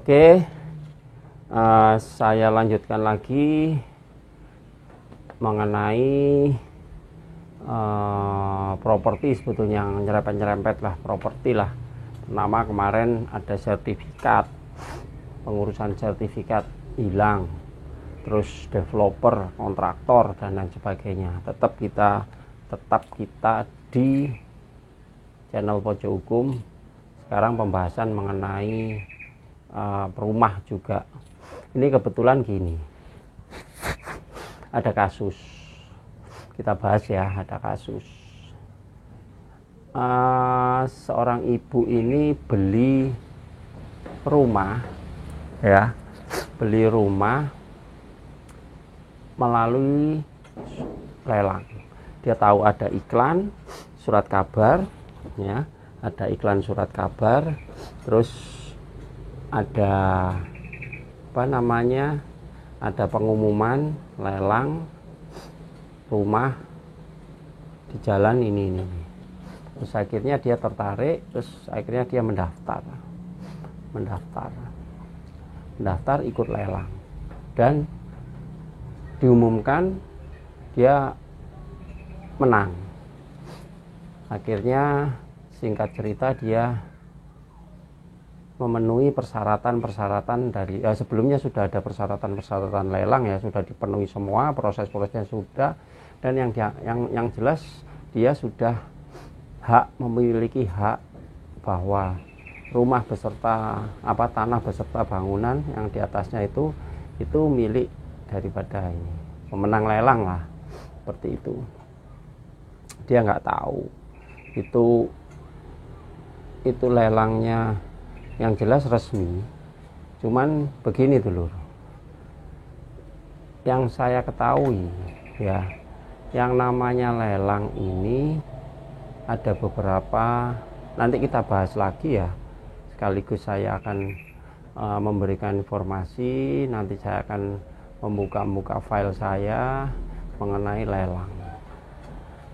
Oke, saya lanjutkan lagi mengenai properti. Sebetulnya yang nyerempet-nyerempet lah properti lah. Pertama kemarin ada sertifikat, pengurusan sertifikat hilang, terus developer, kontraktor dan lain sebagainya. Tetap kita di channel Pojok Hukum. Sekarang pembahasan mengenai rumah juga. Ini kebetulan gini, ada kasus, kita bahas ya. Ada kasus seorang ibu ini beli rumah ya, beli rumah melalui lelang. Dia tahu ada iklan surat kabar ya, ada iklan surat kabar, terus ada ada pengumuman lelang rumah di jalan ini. Terus akhirnya dia tertarik, terus akhirnya dia mendaftar ikut lelang, dan diumumkan dia menang. Akhirnya singkat cerita dia memenuhi persyaratan dari sebelumnya sudah ada persyaratan lelang ya, sudah dipenuhi semua, proses-prosesnya sudah, dan yang jelas dia sudah memiliki hak bahwa rumah beserta tanah beserta bangunan yang di atasnya itu milik daripada ini pemenang lelang lah, seperti itu. Dia nggak tahu itu lelangnya, yang jelas resmi. Cuman begini dulu, yang saya ketahui ya, yang namanya lelang ini ada beberapa, nanti kita bahas lagi ya, sekaligus saya akan memberikan informasi. Nanti saya akan membuka file saya mengenai lelang.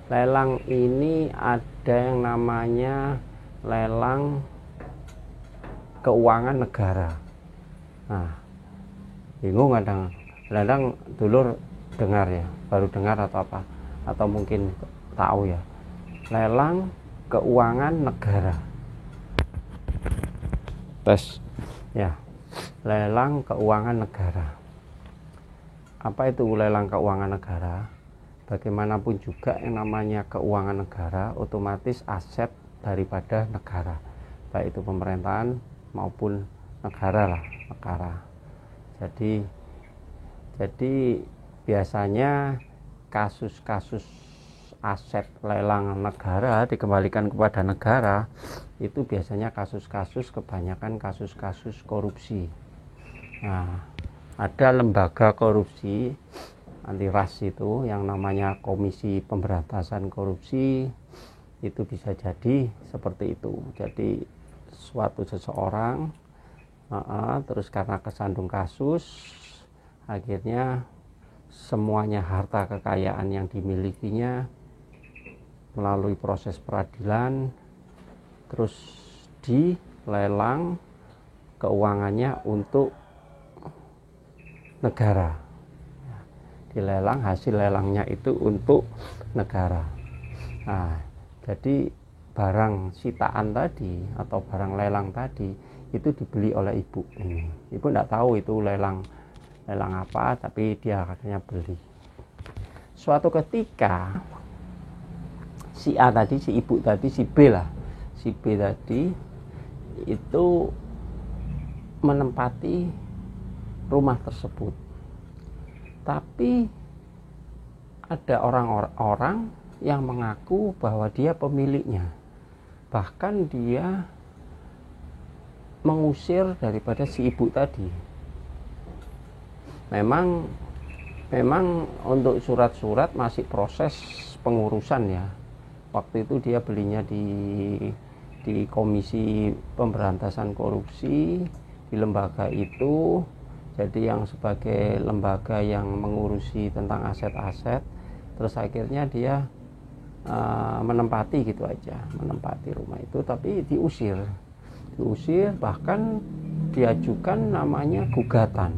Lelang ini ada yang namanya lelang keuangan negara. Nah, bingung kadang dulur dengar ya, baru dengar atau apa, atau mungkin tahu ya, lelang keuangan negara. Tes ya, lelang keuangan negara. Apa itu lelang keuangan negara? Bagaimanapun juga yang namanya keuangan negara otomatis aset daripada negara, baik itu pemerintahan maupun negara. Jadi biasanya kasus-kasus aset lelang negara dikembalikan kepada negara itu biasanya kebanyakan kasus-kasus korupsi. Nah, ada lembaga korupsi anti ras itu yang namanya Komisi Pemberantasan Korupsi, itu bisa jadi seperti itu. Jadi suatu seseorang terus karena kesandung kasus, akhirnya semuanya harta kekayaan yang dimilikinya melalui proses peradilan terus dilelang keuangannya untuk negara. Dilelang, hasil lelangnya itu untuk negara. Nah, jadi barang sitaan tadi atau barang lelang tadi itu dibeli oleh ibu ini. Ibu tidak tahu itu lelang apa, tapi dia akhirnya beli. Suatu ketika si A tadi, si ibu tadi, si B tadi itu menempati rumah tersebut. Tapi ada orang-orang yang mengaku bahwa dia pemiliknya. Bahkan dia mengusir daripada si ibu tadi. Memang untuk surat-surat masih proses pengurusan ya. Waktu itu dia belinya di Komisi Pemberantasan Korupsi, di lembaga itu. Jadi yang sebagai lembaga yang mengurusi tentang aset-aset, terus akhirnya dia menempati gitu aja, menempati rumah itu, tapi diusir diusir, bahkan diajukan namanya gugatan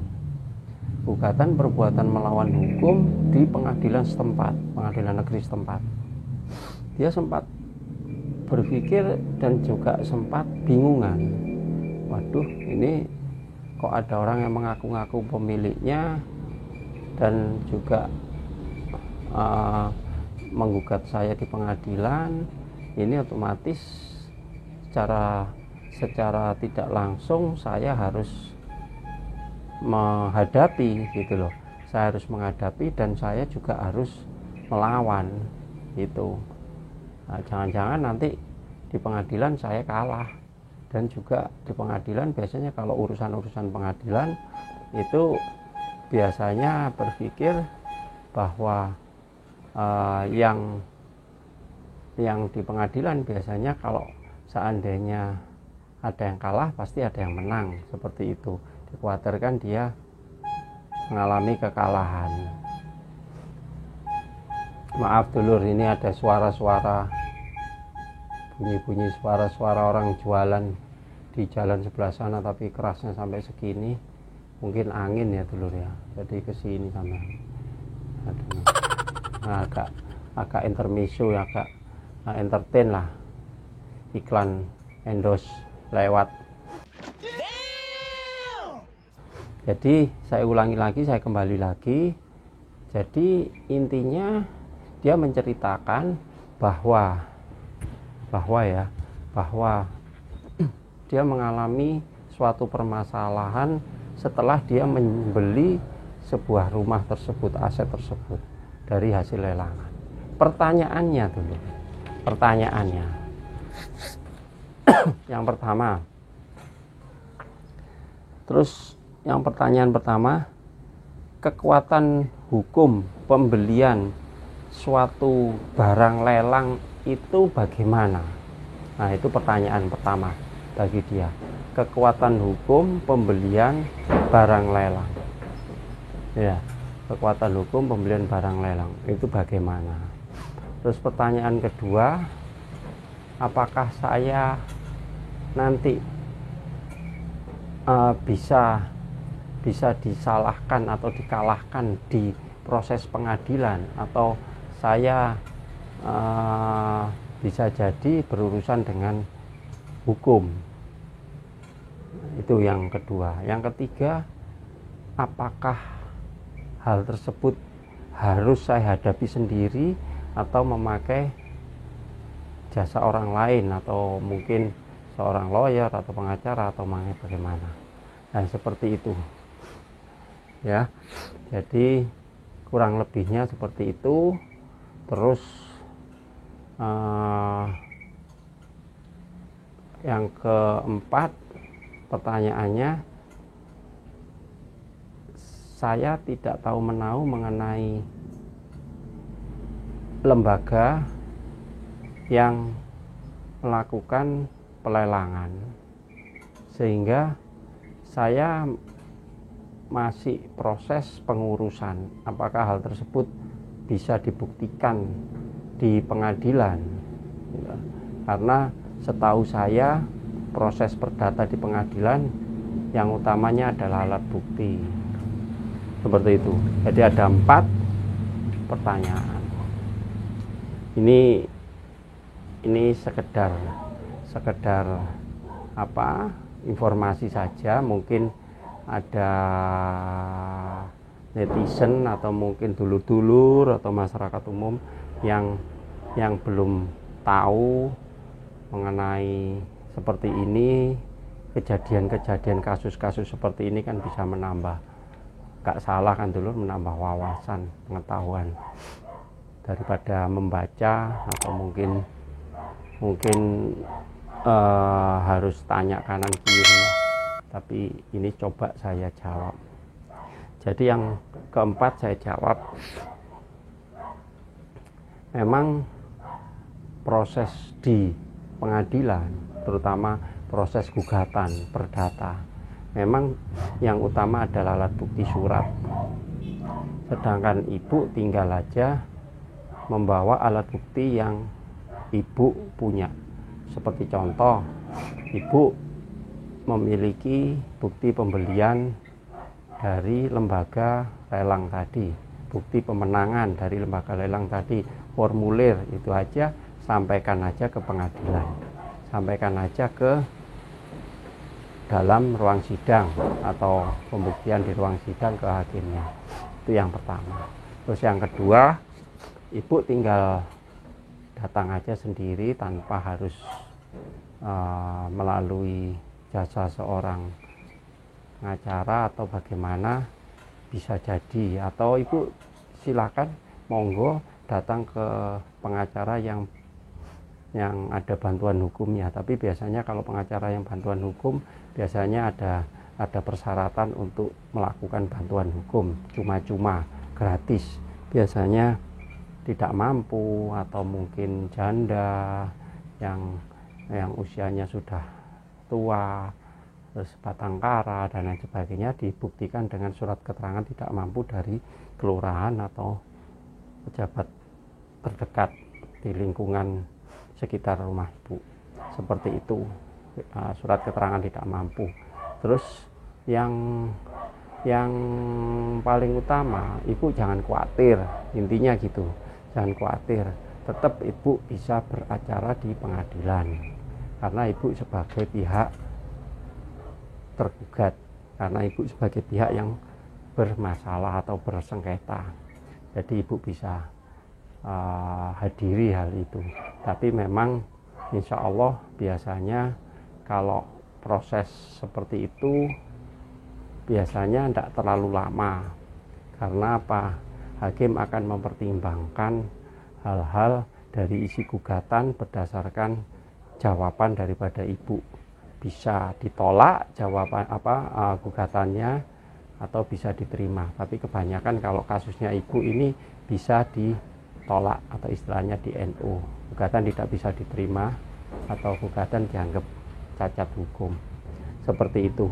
perbuatan melawan hukum di pengadilan setempat, pengadilan negeri setempat. Dia sempat berpikir dan juga sempat bingungan, waduh, ini kok ada orang yang mengaku-ngaku pemiliknya dan juga menggugat saya di pengadilan. Ini otomatis secara tidak langsung saya harus menghadapi gitu loh. Saya harus menghadapi dan saya juga harus melawan gitu. Nah, jangan-jangan nanti di pengadilan saya kalah. Dan juga di pengadilan biasanya kalau urusan-urusan pengadilan itu biasanya berpikir bahwa yang di pengadilan biasanya kalau seandainya ada yang kalah pasti ada yang menang, seperti itu. Dikhawatirkan dia mengalami kekalahan. Maaf dulur, ini ada suara-suara, bunyi-bunyi suara-suara orang jualan di jalan sebelah sana, tapi kerasnya sampai segini. Mungkin angin ya dulur ya, jadi kesini sampai. Nah, agak intermezzo ya, agak entertain lah, iklan endorse lewat. Jadi saya ulangi lagi, saya kembali lagi. Jadi intinya dia menceritakan bahwa dia mengalami suatu permasalahan setelah dia membeli sebuah rumah tersebut, aset tersebut dari hasil lelangan. Pertanyaannya dulu, yang pertama, pertanyaan pertama, kekuatan hukum pembelian suatu barang lelang itu bagaimana? Nah, itu pertanyaan pertama bagi dia. Kekuatan hukum pembelian barang lelang. Ya, kekuatan hukum pembelian barang lelang itu bagaimana? Terus pertanyaan kedua, apakah saya nanti bisa disalahkan atau dikalahkan di proses pengadilan, atau saya bisa jadi berurusan dengan hukum? Itu yang kedua. Yang ketiga, apakah hal tersebut harus saya hadapi sendiri atau memakai jasa orang lain, atau mungkin seorang lawyer atau pengacara, atau bagaimana? Nah, seperti itu ya. Jadi kurang lebihnya seperti itu. Terus yang keempat, pertanyaannya, saya tidak tahu menahu mengenai lembaga yang melakukan pelelangan, sehingga saya masih proses pengurusan apakah hal tersebut bisa dibuktikan di pengadilan. Karena setahu saya proses perdata di pengadilan yang utamanya adalah alat bukti. Seperti itu. Jadi ada 4 pertanyaan. Ini sekedar informasi saja. Mungkin ada netizen atau mungkin dulur-dulur atau masyarakat umum yang belum tahu mengenai seperti ini. Kejadian-kejadian, kasus-kasus seperti ini kan bisa menambah, gak salah kan dulu, menambah wawasan, pengetahuan, daripada membaca atau mungkin harus tanya kanan kiri. Tapi ini coba saya jawab. Jadi yang keempat saya jawab, memang proses di pengadilan, terutama proses gugatan perdata, memang yang utama adalah alat bukti surat. Sedangkan ibu tinggal aja membawa alat bukti yang ibu punya. Seperti contoh, ibu memiliki bukti pembelian dari lembaga lelang tadi, bukti pemenangan dari lembaga lelang tadi, formulir itu aja, sampaikan aja ke pengadilan, sampaikan aja ke dalam ruang sidang atau pembuktian di ruang sidang ke hakimnya. Itu yang pertama. Terus yang kedua, ibu tinggal datang aja sendiri tanpa harus melalui jasa seorang pengacara atau bagaimana, bisa jadi. Atau ibu silakan monggo datang ke pengacara yang ada bantuan hukumnya. Tapi biasanya kalau pengacara yang bantuan hukum biasanya ada persyaratan untuk melakukan bantuan hukum cuma-cuma, gratis. Biasanya tidak mampu atau mungkin janda yang usianya sudah tua, terus batang kara dan lain sebagainya, dibuktikan dengan surat keterangan tidak mampu dari kelurahan atau pejabat terdekat di lingkungan sekitar rumah ibu. Seperti itu, surat keterangan tidak mampu. Terus yang paling utama, ibu jangan khawatir, intinya gitu, jangan khawatir, tetap ibu bisa beracara di pengadilan karena ibu sebagai pihak tergugat, karena ibu sebagai pihak yang bermasalah atau bersengketa, jadi ibu bisa hadiri hal itu. Tapi memang insya Allah biasanya kalau proses seperti itu biasanya tidak terlalu lama, karena apa? Hakim akan mempertimbangkan hal-hal dari isi gugatan berdasarkan jawaban daripada ibu. Bisa ditolak jawaban gugatannya atau bisa diterima. Tapi kebanyakan kalau kasusnya ibu ini bisa ditolak atau istilahnya di NO. Gugatan tidak bisa diterima atau gugatan dianggap cacat hukum. Seperti itu.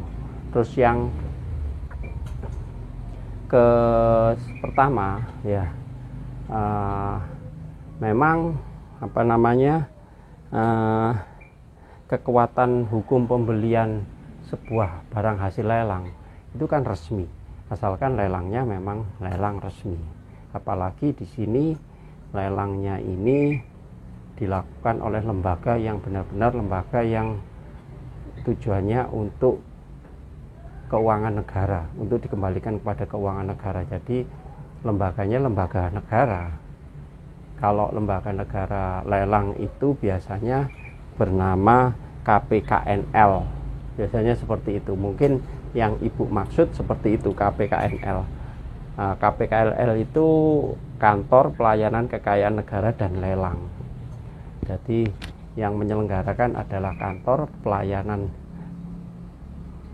Terus yang pertama ya, memang kekuatan hukum pembelian sebuah barang hasil lelang itu kan resmi, asalkan lelangnya memang lelang resmi. Apalagi di sini lelangnya ini dilakukan oleh lembaga yang benar-benar lembaga yang tujuannya untuk keuangan negara, untuk dikembalikan kepada keuangan negara. Jadi lembaganya lembaga negara. Kalau lembaga negara lelang itu biasanya bernama KPKNL, biasanya seperti itu. Mungkin yang ibu maksud seperti itu, KPKNL. KPKNL itu Kantor Pelayanan Kekayaan Negara dan Lelang. Jadi yang menyelenggarakan adalah Kantor Pelayanan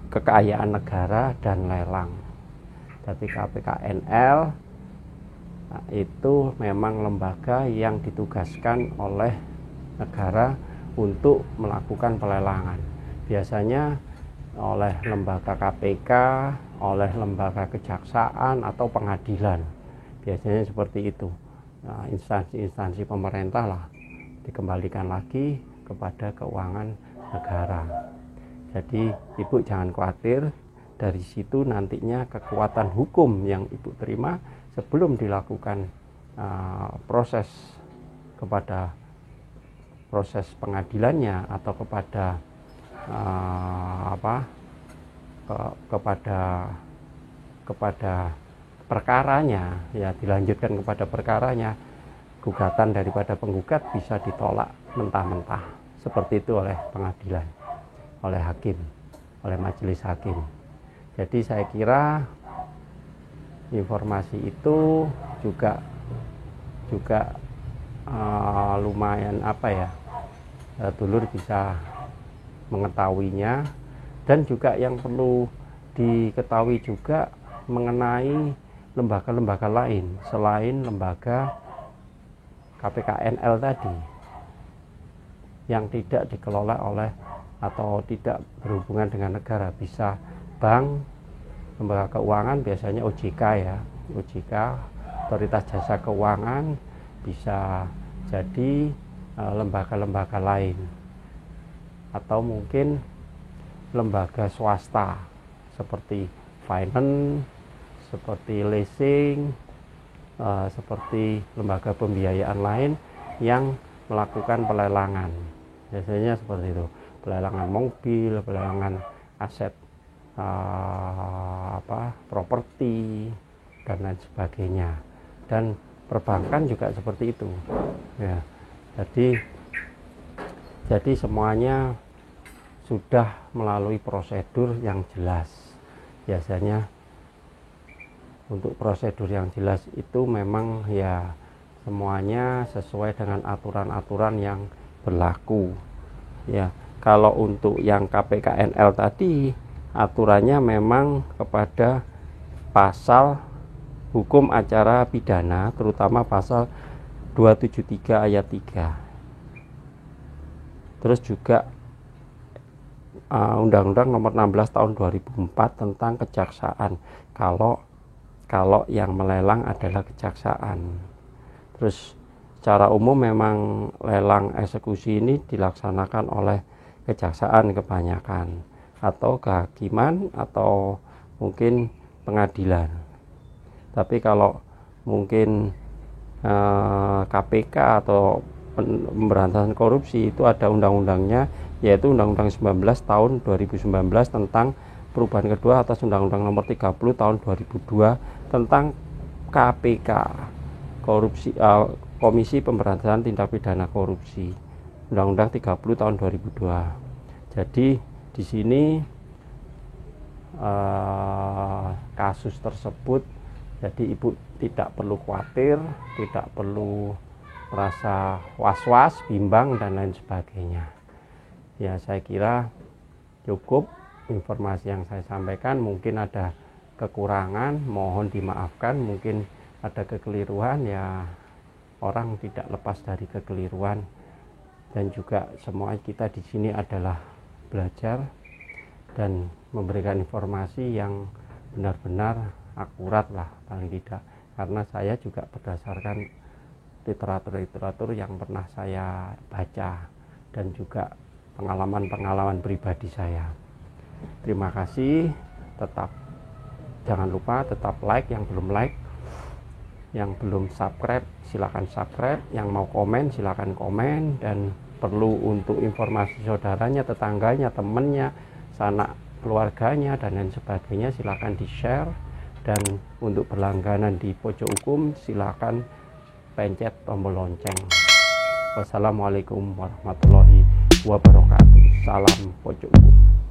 Kekayaan Negara dan Lelang. Jadi KPKNL itu memang lembaga yang ditugaskan oleh negara untuk melakukan pelelangan. Biasanya oleh lembaga KPK, oleh lembaga kejaksaan atau pengadilan. Biasanya seperti itu. Nah, instansi-instansi pemerintah lah dikembalikan lagi kepada keuangan negara. Jadi ibu jangan khawatir, dari situ nantinya kekuatan hukum yang ibu terima sebelum dilakukan proses kepada proses pengadilannya atau kepada kepada perkaranya, ya dilanjutkan kepada perkaranya, gugatan daripada penggugat bisa ditolak mentah-mentah seperti itu oleh pengadilan, oleh hakim, oleh majelis hakim. Jadi saya kira informasi itu juga lumayan dulur bisa mengetahuinya. Dan juga yang perlu diketahui juga mengenai lembaga-lembaga lain selain lembaga KPKNL tadi yang tidak dikelola oleh atau tidak berhubungan dengan negara. Bisa bank, lembaga keuangan, biasanya OJK ya, OJK, Otoritas Jasa Keuangan, bisa jadi lembaga-lembaga lain, atau mungkin lembaga swasta seperti finance, seperti leasing, seperti lembaga pembiayaan lain yang melakukan pelelangan. Biasanya seperti itu, pelelangan mobil, pelelangan aset properti dan lain sebagainya. Dan perbankan juga seperti itu ya. Jadi semuanya sudah melalui prosedur yang jelas. Biasanya untuk prosedur yang jelas itu memang ya semuanya sesuai dengan aturan-aturan yang berlaku ya. Kalau untuk yang KPKNL tadi, aturannya memang kepada pasal hukum acara pidana, terutama pasal 273 ayat 3. Terus juga Undang-Undang Nomor 16 Tahun 2004 tentang kejaksaan. Kalau yang melelang adalah kejaksaan. Terus secara umum memang lelang eksekusi ini dilaksanakan oleh kejaksaan kebanyakan, atau kehakiman, atau mungkin pengadilan. Tapi kalau mungkin KPK atau pemberantasan korupsi itu ada undang-undangnya, yaitu Undang-Undang 19 tahun 2019 tentang perubahan kedua atas Undang-Undang Nomor 30 tahun 2002 tentang KPK, korupsi, Komisi Pemberantasan Tindak Pidana Korupsi, Undang-Undang 30 tahun 2002. Jadi di sini kasus tersebut, jadi ibu tidak perlu khawatir, tidak perlu merasa was-was, bimbang dan lain sebagainya. Ya, saya kira cukup informasi yang saya sampaikan. Mungkin ada kekurangan, mohon dimaafkan. Mungkin ada kekeliruan, ya orang tidak lepas dari kekeliruan. Dan juga semua kita di sini adalah belajar dan memberikan informasi yang benar-benar akurat lah paling tidak. Karena saya juga berdasarkan literatur yang pernah saya baca dan juga pengalaman-pengalaman pribadi saya. Terima kasih. Jangan lupa tetap like, yang belum like, yang belum subscribe silakan subscribe, yang mau komen silakan komen, dan perlu untuk informasi saudaranya, tetangganya, temannya, sanak keluarganya dan lain sebagainya silakan di share. Dan untuk berlangganan di Pojok Hukum silakan pencet tombol lonceng. Wassalamualaikum warahmatullahi wabarakatuh. Salam Pojok Hukum.